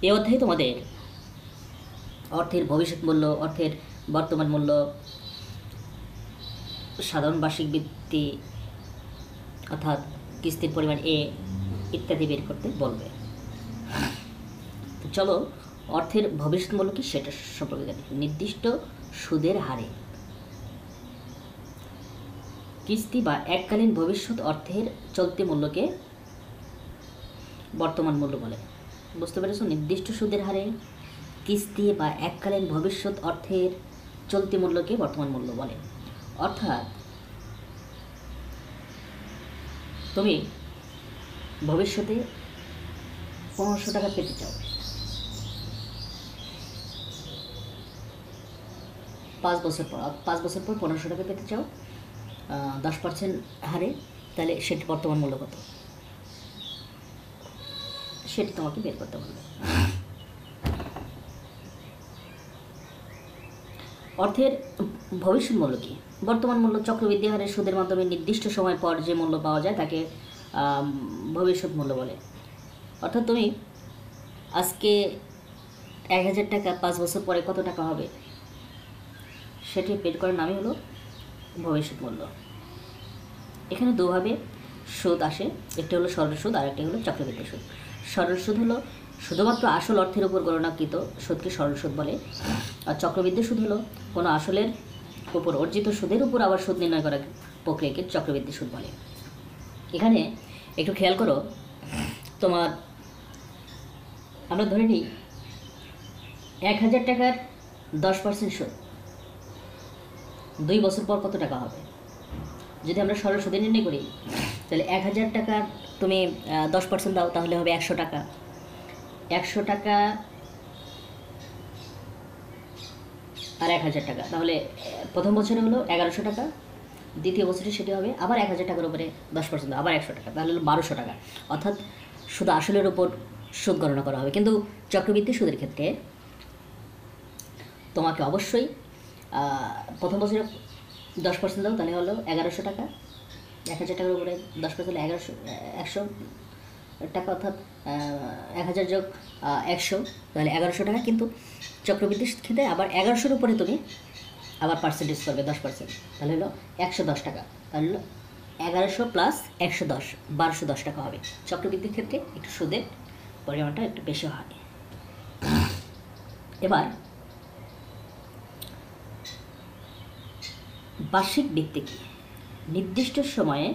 এই অধ্যায়ে তোমাদের অর্থের ভবিষ্যৎ মূল্য, অর্থের বর্তমান মূল্য, সাধারণ বার্ষিক বৃত্তি অর্থাৎ কিস্তির পরিমাণ এ ইত্যাদি বের করতে বলবে। তো চলো অর্থের ভবিষ্যৎ মূল্য কি সেটা সম্পর্কে জানি। নির্দিষ্ট সুদের হারে কিস্তি বা এককালীন ভবিষ্যৎ অর্থের চলতি মূল্যকে বর্তমান মূল্য বলে। বুঝতে পেরেছো? নির্দিষ্ট সুদের হারে কিস্তি বা এককালীন ভবিষ্যৎ অর্থের চলতি মূল্যকে বর্তমান মূল্য বলে। অর্থাৎ তুমি ভবিষ্যতে 1500 টাকা পেতে চাও, 5 বছর পর 1500 টাকা পেতে চাও 10% হারে, তাহলে সেটি বর্তমান মূল্য কত সেটি তোমাকে বের করতে বলবে। অর্থের ভবিষ্যৎ মূল্য কি? বর্তমান মূল্য চক্রবৃদ্ধি হারে সুদের মাধ্যমে নির্দিষ্ট সময় পর যে মূল্য পাওয়া যায় তাকে ভবিষ্যৎ মূল্য বলে। অর্থাৎ তুমি আজকে 1000 টাকা 5 বছর পরে কত টাকা হবে সেটি বের করার নামই হলো ভবিষ্যৎ মূল্য। এখানে দুভাবে সুদ আসে, একটি হলো সরল সুদ আর একটি হলো চক্রবৃদ্ধি সুদ। সরল সুদ হলো শুধুমাত্র আসল অর্থের উপর গণনাকৃত সুদকে সরল সুদ বলে, আর চক্রবৃদ্ধি সুদ হলো কোনো আসলের উপর অর্জিত সুদের উপর আবার সুদ নির্ণয় করার প্রক্রিয়াকে চক্রবৃদ্ধি সুদ বলে। এখানে একটু খেয়াল করো, তোমার আমরা ধরে নিই 1000 টাকার 10% সুদ 2 বছর পর কত টাকা হবে। যদি আমরা সরল সুদে নির্ণয় করি তাহলে 1000 টাকার তুমি 10% দাও, তাহলে হবে 100 টাকা। 100 টাকা আর 1000 টাকা, তাহলে প্রথম বছরে হলো 1100 টাকা, দ্বিতীয় বছরে সেটি হবে আবার 1000 টাকার উপরে 10% আবার 100 টাকা, তাহলে হলো 1200 টাকা। অর্থাৎ শুধু আসলের উপর সুদ গণনা করা হবে। কিন্তু চক্রবৃদ্ধি সুদের ক্ষেত্রে তোমাকে অবশ্যই প্রথম বছরে 10% দাও, তাহলে হলো 1100 টাকা। 1000 টাকার উপরে 10% হলে 100 টাকা, অর্থাৎ 1000 যোগ 100 তাহলে 1100 টাকা। কিন্তু চক্রবৃদ্ধির ক্ষেত্রে আবার 1100-র উপরে তুমি আবার পার্সেন্টেজ করবে 10%, তাহলে হলো 110 টাকা। তাহলে হলো 1100 প্লাস 110 1210 টাকা হবে। চক্রবৃদ্ধির ক্ষেত্রে একটু সুদের পরিমাণটা একটু বেশি হয়। এবার বার্ষিক বৃত্তি কি? নির্দিষ্ট সময়ে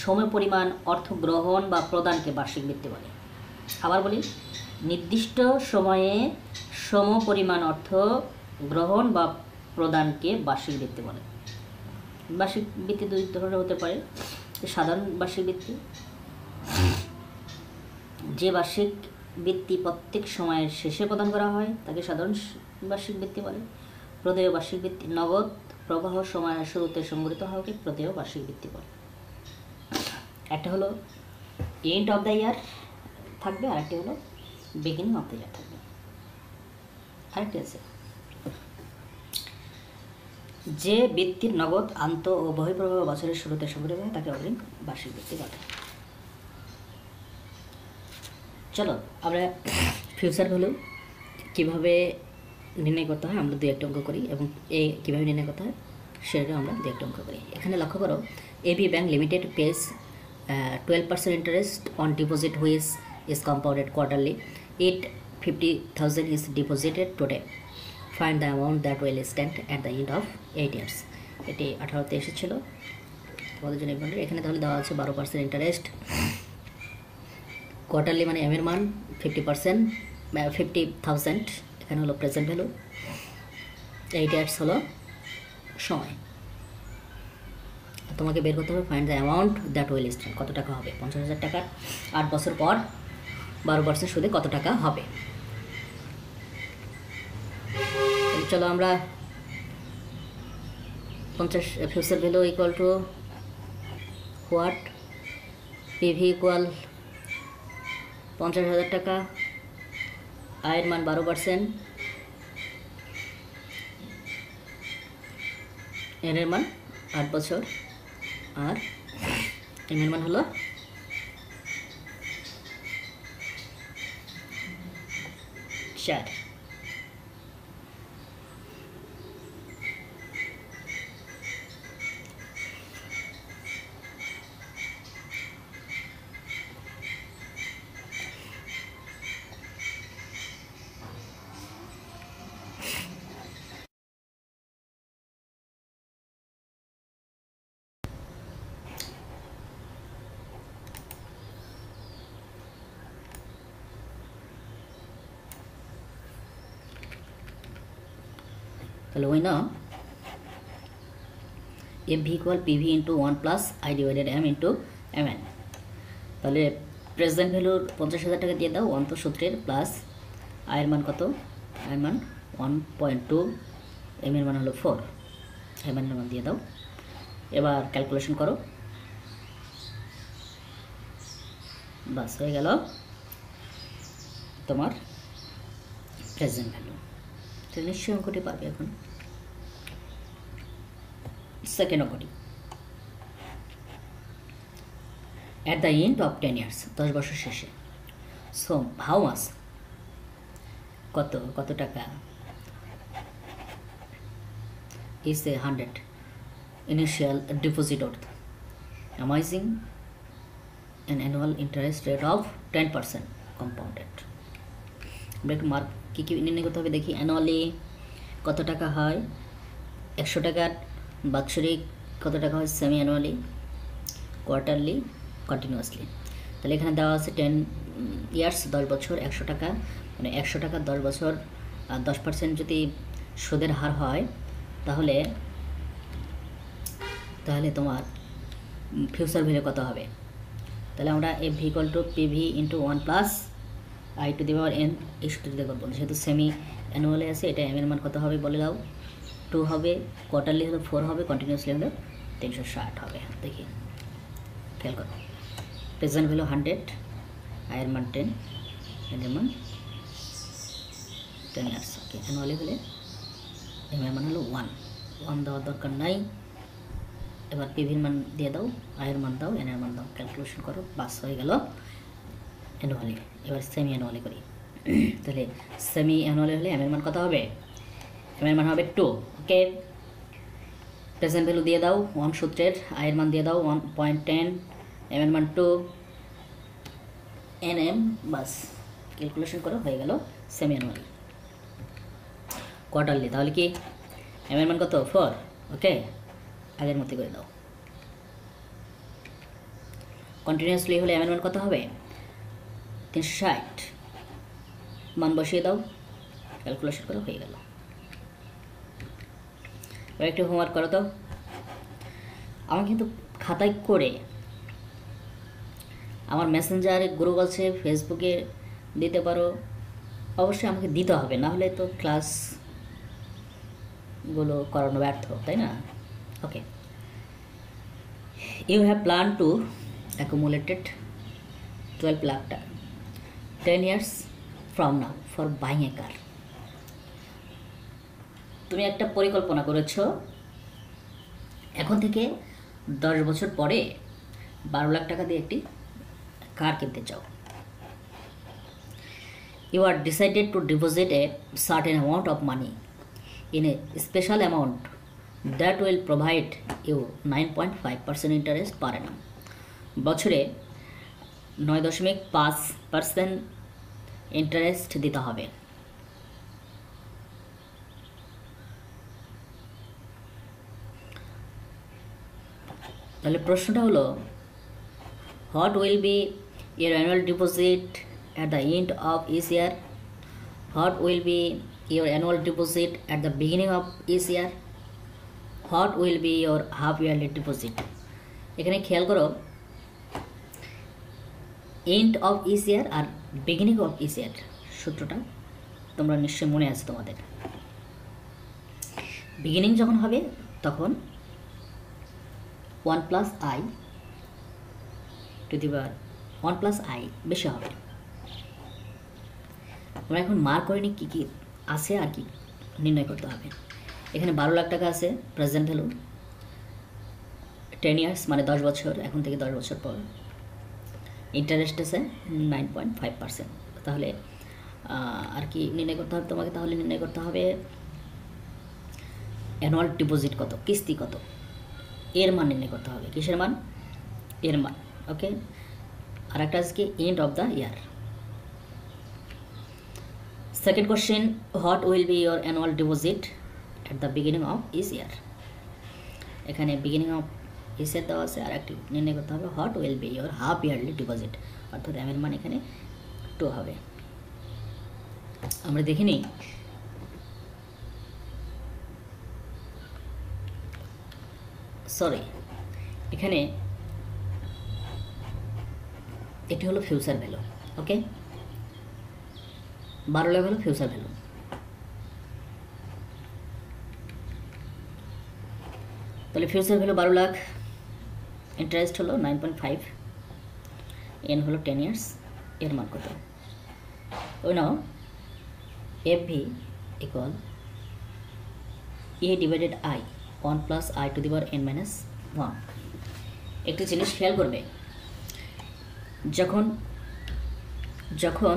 সমপরিমাণ অর্থ গ্রহণ বা প্রদানকে বার্ষিক বৃত্তি বলে। আবার বলি, নির্দিষ্ট সময়ে সমপরিমাণ অর্থ গ্রহণ বা প্রদানকে বার্ষিক বৃত্তি বলে। বার্ষিক বৃত্তি দুই ধরনের হতে পারে। সাধারণ বার্ষিক বৃত্তি, যে বার্ষিক বৃত্তি প্রত্যেক সময়ের শেষে প্রদান করা হয় তাকে সাধারণ বার্ষিক বৃত্তি বলে। প্রদেয় বার্ষিক বৃত্তি, নগদ প্রবাহ সময়ের শুরুতে সংগঠিত হওয়াকে প্রদেয় বার্ষিক বৃত্তি বলে। একটা হলো এন্ড অফ দ্য ইয়ার থাকবে, আর একটি হলো বিগিনিং অফ দ্য ইয়ার থাকবে। আরেকটি আছে, যে বৃত্তির নগদ আন্ত ও বহিঃপ্রবাহ বছরের শুরুতে সংগঠিত হয় তাকে অগ্রিম বার্ষিক বৃত্তি বলে। চলো আমরা ফিউচার ভ্যালু কীভাবে নির্ণয় করতে হয় আমরা 2-1 অঙ্ক করি, এবং কীভাবে নির্ণয় করতে হয় সেটা আমরা 2-1 অঙ্ক করি। এখানে লক্ষ্য করো, AB bank limited pays 12% interest on deposit which is compounded quarterly. It 50,000 is deposited today. Find the amount that will stand at the end of 8 years. এটি 18তে এসেছিল তোমাদের জন্য। এখানে তাহলে দেওয়া আছে 12% ইন্টারেস্ট, কোয়ার্টারলি মানে এম এর মান 50%, 50,000 এখানে হলো প্রেজেন্ট ভ্যালু, 8 ইয়ার্স হলো সময়। তোমাকে বের করতে হবে find the amount that will stand, কত টাকা হবে 50,000 টাকার 8 বছর পর 12% সুদে কত টাকা হবে। চলো আমরা 50 future value equal to what, PV equal 50,000 টাকা, আয়ের মান 12%, এন এর মান 8 বছর, আর এম এর মান হলো 50,000 4। তাহলে ওই না F V equal PV into 1 plus I divided M into M N. তাহলে প্রেজেন্ট ভ্যালুর 50,000 টাকা দিয়ে দাও অন্তর সূত্রের, প্লাস আয়ের মান কত, আয়ের মান 1.2, এম এর মান হলো 4, এম এর মান দিয়ে দাও। এবার ক্যালকুলেশন করো, বাস হয়ে গেল তোমার প্রেজেন্ট ভ্যালু। নিশ্চয়ই অঙ্কটি পারবে এখন। সেকেন্ড অঙ্কটি, at the end of 10 years, 10 বছর শেষে, সো হাউ মাস, কত টাকা is a 100 initial deposit of amounting an annual interest rate of 10% compounded। আমরা একটু মার্ক কী নির্ণয় করতে হবে দেখি। অ্যানুয়ালি কত টাকা হয়, 100 টাকার বাৎসরিক কত টাকা হয়, সেমি অ্যানুয়ালি, কোয়ার্টারলি, কন্টিনিউয়াসলি। তাহলে এখানে দেওয়া আছে 10 ইয়ার্স, 10 বছর, 100 টাকা, মানে 100 টাকা 10 বছর, 10% যদি সুদের হার হয় তাহলে তোমার ফিউচার ভ্যালু কত হবে। তাহলে আমরা F V equal to PV into 1 plus I to the power N এই সূত্রটি করবো। যেহেতু সেমি অ্যানুয়ালি আছে, এটা এম এর মান কত হবে বলে দাও। 2 হবে, কোয়ার্টারলি হলে 4 হবে, কন্টিনিউয়াসলি হলে 360 হবে। দেখি খেয়াল করো, প্রেজেন্ট ভ্যালু 100, আয়ের মান 10, এর মান 10 ইয়ার্স। ওকে, অ্যানুয়ালি হলে এম এর মান হলো 1 দেওয়ার দরকার নাই। এবার পিভির মান দিয়ে দাও, আয়ের মান দাও, এন এর মান দাও, ক্যালকুলেশন করো, বাস হয়ে গেল অ্যানুয়ালি। এবার সেমি অ্যানুয়ালি করি। তাহলে সেমি অ্যানুয়ালি হলে এম এর মান কত হবে, এম এর মান হবে 2। ওকে, প্রেজেন্ট ভ্যালু দিয়ে দাও 1 সূত্রের, আয়ের মান দিয়ে দাও 1.10, এম এর মান 2, এন এম, বাস ক্যালকুলেশন করো, হয়ে গেল সেমি অ্যানুয়ালি। কোয়ার্টারলি তাহলে কি এম এর মান কত, 4। ওকে, আগের মতো করে দাও। কন্টিনিউয়াসলি হলে এম এর মান কত হবে, 360, মান বসিয়ে দাও, ক্যালকুলেশন করো, হয়ে গেল। এবার একটু হোমওয়ার্ক করো তো। আমার কিন্তু খাতায় করে আমার মেসেঞ্জারে গ্রুপ আছে, ফেসবুকে দিতে পারো, অবশ্যই আমাকে দিতে হবে, না হলে তো ক্লাসগুলো করানো ব্যর্থ, তাই না? Okay, you have plan to accumulated 12 lakh taka 10 years from now for buying a car। তুমি একটা পরিকল্পনা করেছো এখন থেকে 10 বছর পরে 12 লাখ টাকা দিয়ে একটি কার কিনতে চাও। You are decided to deposit a certain amount of money in a special amount that will provide you 9.5% interest per annum। বছরে 9.5% ইন্টারেস্ট দিতে হবে। তাহলে প্রশ্নটা হলো, what will B your annual deposit at the end of each year? What will be your annual deposit at the beginning of each year? What will be your half yearly deposit? এখানে খেয়াল করো, end of each year আর beginning of each year সূত্রটা তোমরা নিশ্চয়ই মনে আছে তোমাদের। বিগিনিং যখন হবে তখন 1 plus I to the power 1 plus I বেশি হবে। আমরা এখন মার্ক করিনি কী কী আছে আর কি নির্ণয় করতে হবে। এখানে 12 লাখ টাকা আছে প্রেজেন্ট ভ্যালু, 10 ইয়ার্স মানে 10 বছর, এখন থেকে 10 বছর পর। ইন্টারেস্ট আছে 9.5%। তাহলে আর কি নির্ণয় করতে হবে তোমাকে? তাহলে নির্ণয় করতে হবে অ্যানুয়াল ডিপোজিট কত, কিস্তি কত, এর মান নির্ণয় করতে হবে। কিসের মান? এর মান। ওকে, আর একটা আজকে end of the year. Second question, what will be your annual deposit at the beginning of each year. এখানে বিগিনিং অফ ইচ ইয়ার দেওয়া আছে, আর একটি নির্ণয় করতে হবে what will be your half yearly deposit, অর্থাৎ এর মান এখানে 2 হবে। আমরা দেখে নিই সরি, এখানে এটি হলো ফিউচার ভ্যালু। ওকে, 12 লাখ হলো ফিউচার ভ্যালু। তাহলে ফিউচার ভ্যালু 12 লাখ, ইন্টারেস্ট হলো 9.5, এন হলো 10 ইয়ার্স, এর মান কত? ওই now F V equal A divided I 1 plus I to the power n minus 1। একটি জিনিস খেয়াল করবে, যখন যখন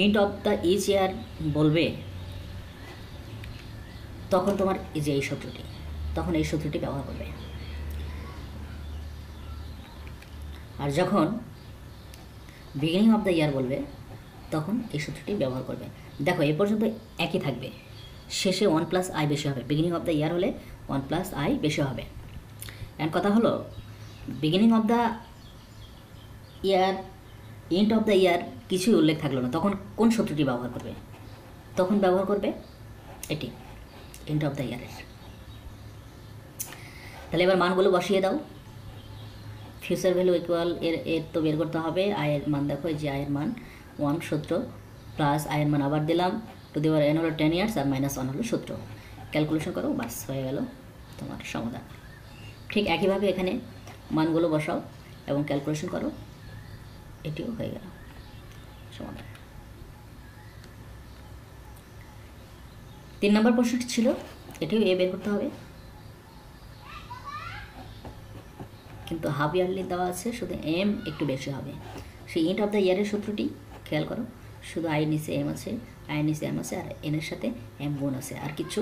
end of the each year বলবে তখন তোমার এই যে এই সূত্রটি, তখন এই সূত্রটি ব্যবহার করবে। আর যখন বিগিনিং অফ দ্য ইয়ার বলবে তখন এই সূত্রটি ব্যবহার করবে। দেখো এ পর্যন্ত একই থাকবে, শেষে 1 প্লাস আই বেশি হবে। বিগিনিং অফ দ্য ইয়ার হলে 1 প্লাস আই বেশি হবে। অ্যান্ড কথা হলো beginning of the year, and of the ইয়ার কিছুই উল্লেখ থাকলো না, তখন কোন সূত্রটি ব্যবহার করবে? তখন ব্যবহার করবে এটি, এন্ড অফ দ্য ইয়ারের। তাহলে এবার মানগুলো বসিয়ে দাও। ফিউচার ভ্যালু ইকুয়াল এর তো বের করতে হবে আয়ের মান। দেখো এই যে আয়ের মান 1 সূত্র, প্লাস আয়ের মান আবার দিলাম টু দি পাওয়ার n হলো 10 ইয়ার্স, আর মাইনাস 1 হলো সূত্র। ক্যালকুলেশন করো, বাস হয়ে গেল তোমার সমাধান। ঠিক একইভাবে এখানে মানগুলো বসাও এবং ক্যালকুলেশন করো, এটিও হয়ে গেল সমাধান। 3 নম্বর প্রশ্নটি ছিল, এটিও এ বের করতে হবে, কিন্তু হাফ ইয়ারলি দেওয়া আছে, শুধু এম একটু বেশি হবে। সেই এন্ড অফ দ্য ইয়ারের সূত্রটি খেয়াল করো, শুধু আই নিচে এম আছে, আই নিচে এম আছে, আর এনের সাথে এম গুণ আছে, আর কিছু